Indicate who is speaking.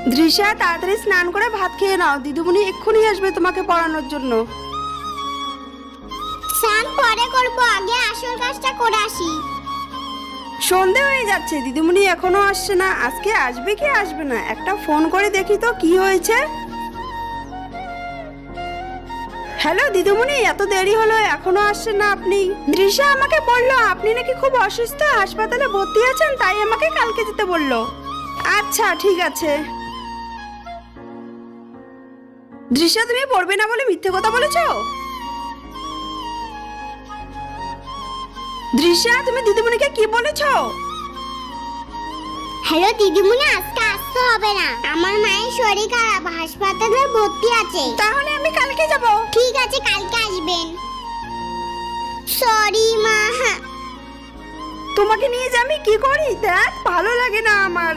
Speaker 1: দৃশ্যা, তাড়াতাড়ি স্নান করে ভাত খেয়ে নাও, দিদিমণি এক্ষুনি আসবে তোমাকে পড়ানোর জন্য।
Speaker 2: স্নান পরে করবো, আগে আসল কাজটা করে আসি।
Speaker 1: সন্ধে হয়ে যাচ্ছে, দিদিমণি এখনো আসছে না। আজকে আসবে কি আসবে না, একটা ফোন করে দেখি তো কি হয়েছে। হ্যালো দিদিমণি, এত দেরি হলো, এখনো আসছেন না আপনি? দৃশ্যা আমাকে বললো আপনি নাকি খুব অসুস্থ, হাসপাতালে ভর্তি আছেন, তাই আমাকে কালকে যেতে বললো। আচ্ছা ঠিক আছে। দৃশ্যা, তুমি পড়বে না বলে মিথ্যে কথা বলেছো। দৃশ্যা, তুমি দিদিমণিকে কি বলেছো?
Speaker 2: হ্যালো দিদিমণি, আজকে আসতে হবে না, আমার মায়ের শরীর খারাপ, হাসপাতালে ভর্তি আছে।
Speaker 1: তাহলে আমি কালকে যাব।
Speaker 2: ঠিক আছে, কালকে আসবেন। সরি মা।
Speaker 1: তোমাকে নিয়ে যে আমি কি করি দেখ, ভালো লাগে না আমার।